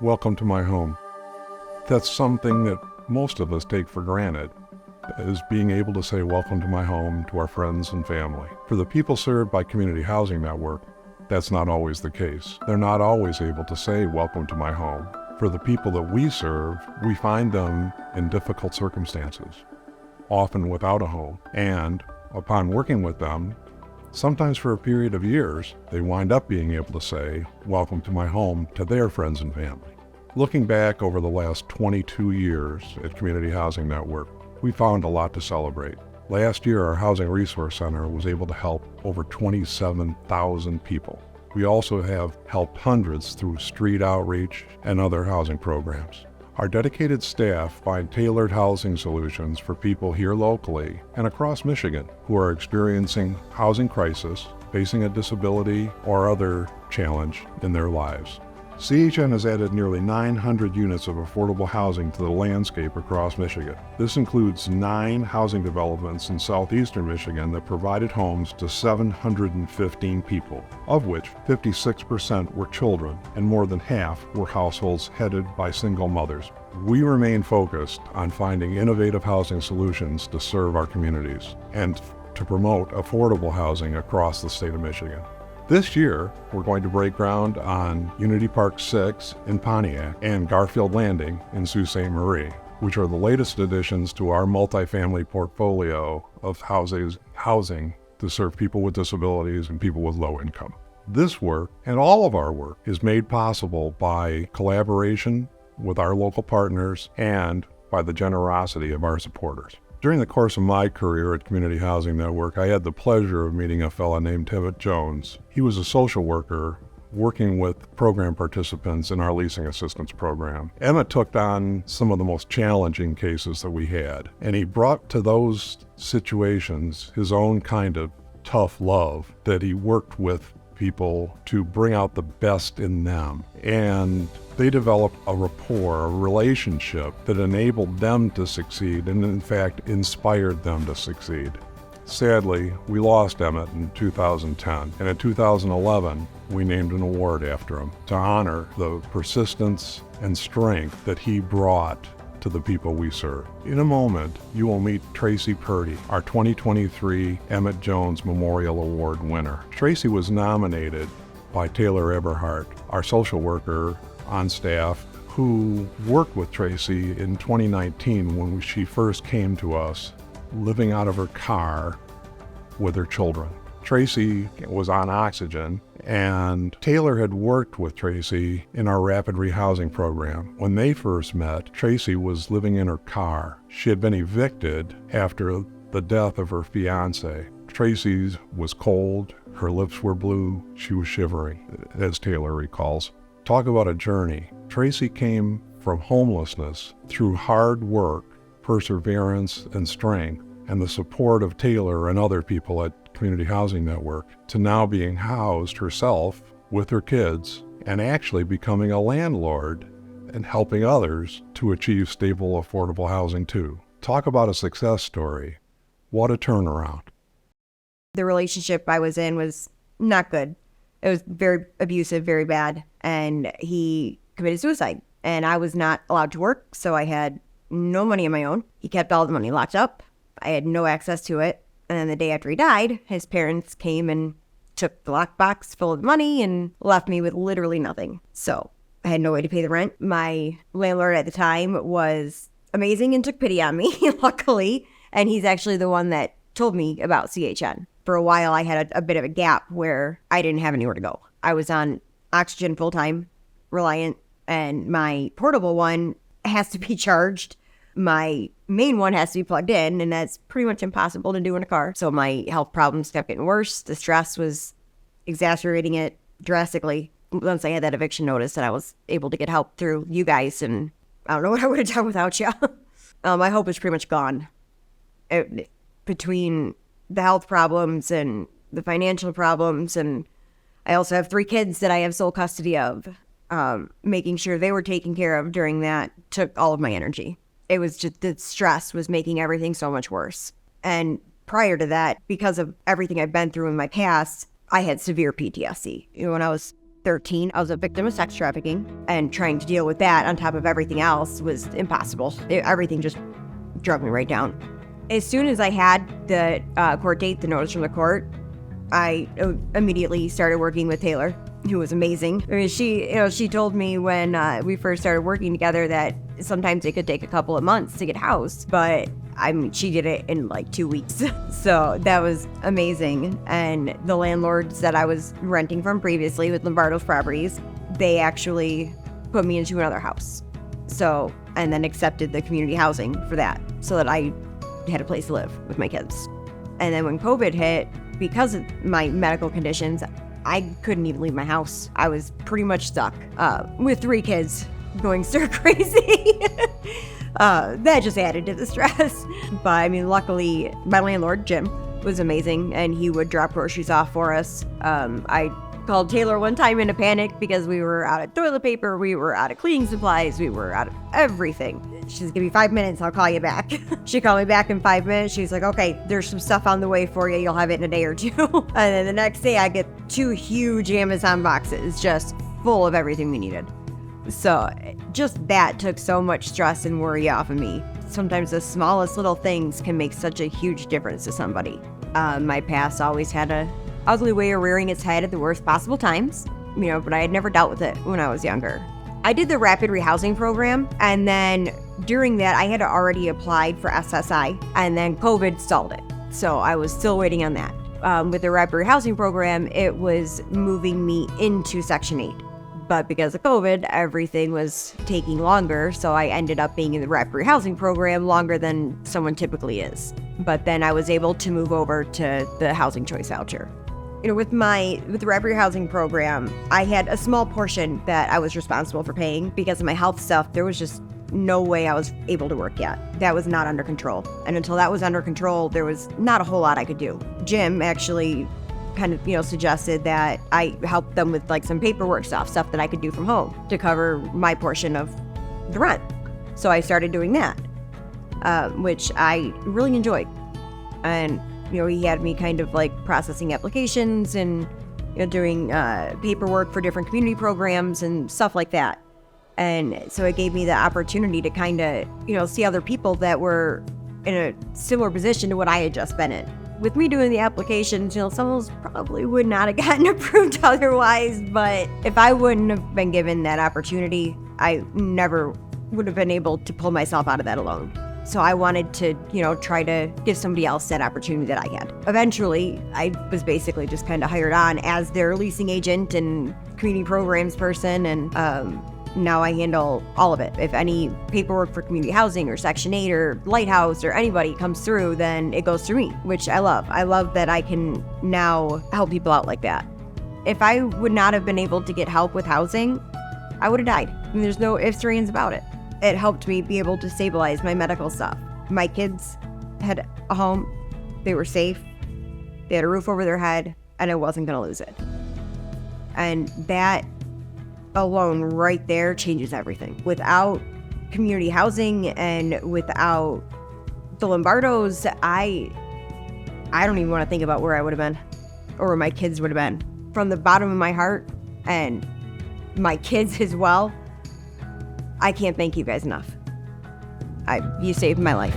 Welcome to my home. That's something that most of us take for granted, is being able to say welcome to my home to our friends and family. For the people served by Community Housing Network, that's not always the case. They're not always able to say welcome to my home. For the people that we serve, we find them in difficult circumstances, often without a home. And upon working with them, sometimes for a period of years, they wind up being able to say, welcome to my home, to their friends and family. Looking back over the last 22 years at Community Housing Network, we found a lot to celebrate. Last year, our Housing Resource Center was able to help over 27,000 people. We also have helped hundreds through street outreach and other housing programs. Our dedicated staff find tailored housing solutions for people here locally and across Michigan who are experiencing housing crisis, facing a disability or other challenge in their lives. CHN has added nearly 900 units of affordable housing to the landscape across Michigan. This includes 9 housing developments in southeastern Michigan that provided homes to 715 people, of which 56% were children and more than half were households headed by single mothers. We remain focused on finding innovative housing solutions to serve our communities and to promote affordable housing across the state of Michigan. This year, we're going to break ground on Unity Park 6 in Pontiac and Garfield Landing in Sault Ste. Marie, which are the latest additions to our multifamily portfolio of housing to serve people with disabilities and people with low income. This work, and all of our work, is made possible by collaboration with our local partners and by the generosity of our supporters. During the course of my career at Community Housing Network, I had the pleasure of meeting a fellow named Emmett Jones. He was a social worker working with program participants in our leasing assistance program. Emmett took on some of the most challenging cases that we had, and he brought to those situations his own kind of tough love that he worked with people to bring out the best in them. And they developed a rapport, a relationship that enabled them to succeed and in fact inspired them to succeed. Sadly, we lost Emmett in 2010, and in 2011, we named an award after him to honor the persistence and strength that he brought to the people we serve. In a moment, you will meet Tracy Purdy, our 2023 Emmett Jones Memorial Award winner. Tracy was nominated by Taylor Eberhardt, our social worker on staff, who worked with Tracy in 2019 when she first came to us, living out of her car with her children. Tracy was on oxygen, and Taylor had worked with Tracy in our rapid rehousing program. When they first met, Tracy was living in her car. She had been evicted after the death of her fiance. Tracy's was cold, her lips were blue, she was shivering, as Taylor recalls. Talk about a journey. Tracy came from homelessness through hard work, perseverance, and strength, and the support of Taylor and other people at Community Housing Network, to now being housed herself with her kids and actually becoming a landlord and helping others to achieve stable, affordable housing too. Talk about a success story. What a turnaround. The relationship I was in was not good. It was very abusive, very bad, and he committed suicide. And I was not allowed to work, so I had no money of my own. He kept all the money locked up. I had no access to it. And then the day after he died, his parents came and took the lockbox full of money and left me with literally nothing. So I had no way to pay the rent. My landlord at the time was amazing and took pity on me, luckily. And he's actually the one that told me about CHN. For a while, I had a bit of a gap where I didn't have anywhere to go. I was on oxygen full-time, Reliant, and my portable one has to be charged. My main one has to be plugged in, and that's pretty much impossible to do in a car. So my health problems kept getting worse. The stress was exacerbating it drastically. Once I had that eviction notice, and I was able to get help through you guys, and I don't know what I would have done without you. My hope is pretty much gone. Between the health problems and the financial problems, and I also have 3 kids that I have sole custody of. Making sure they were taken care of during that took all of my energy. It was just the stress was making everything so much worse. And prior to that, because of everything I've been through in my past, I had severe PTSD. When I was 13. I was a victim of sex trafficking, and trying to deal with that on top of everything else was impossible. Everything just drug me right down. As soon as I had the court date, the notice from the court, I immediately started working with Taylor, who was amazing. I mean, she told me when we first started working together that sometimes it could take a couple of months to get housed, but she did it in like 2 weeks. So that was amazing. And the landlords that I was renting from previously with Lombardo's Properties, they actually put me into another house. So, and then accepted the community housing for that, so that I had a place to live with my kids. And then when COVID hit, because of my medical conditions, I couldn't even leave my house. I was pretty much stuck with 3 kids going stir crazy. That just added to the stress. But I mean, luckily, my landlord, Jim, was amazing, and he would drop groceries off for us. I called Taylor one time in a panic because we were out of toilet paper, we were out of cleaning supplies, we were out of everything. She's give me 5 minutes, I'll call you back. She called me back in 5 minutes. She's like, okay, there's some stuff on the way for you. You'll have it in a day or 2. And then the next day I get 2 huge Amazon boxes just full of everything we needed. So just that took so much stress and worry off of me. Sometimes the smallest little things can make such a huge difference to somebody. My past always had a ugly way of rearing its head at the worst possible times, but I had never dealt with it when I was younger. I did the rapid rehousing program, and then during that I had already applied for SSI, and then COVID stalled it. So I was still waiting on that. With the rapid rehousing program, it was moving me into Section 8. But because of COVID, everything was taking longer, so I ended up being in the rapid rehousing program longer than someone typically is. But then I was able to move over to the housing choice voucher. With the rapid rehousing program, I had a small portion that I was responsible for paying because of my health stuff. There was just no way I was able to work yet. That was not under control. And until that was under control, there was not a whole lot I could do. Jim actually kind of, suggested that I help them with like some paperwork stuff that I could do from home to cover my portion of the rent. So I started doing that, which I really enjoyed. And, he had me kind of like processing applications and, doing paperwork for different community programs and stuff like that. And so it gave me the opportunity to kind of, see other people that were in a similar position to what I had just been in. With me doing the applications, some of those probably would not have gotten approved otherwise, but if I wouldn't have been given that opportunity, I never would have been able to pull myself out of that alone. So I wanted to, try to give somebody else that opportunity that I had. Eventually, I was basically just kind of hired on as their leasing agent and community programs person, and now I handle all of it. If any paperwork for community housing or Section 8 or Lighthouse or anybody comes through, then it goes through me, which I love. I love that I can now help people out like that. If I would not have been able to get help with housing, I would have died. There's no ifs or ands about it. It helped me be able to stabilize my medical stuff. My kids had a home, they were safe, they had a roof over their head, and I wasn't gonna lose it. And that alone right there changes everything. Without community housing and without the Lombardos, I don't even want to think about where I would have been or where my kids would have been. From the bottom of my heart, and my kids as well, I can't thank you guys enough. You saved my life.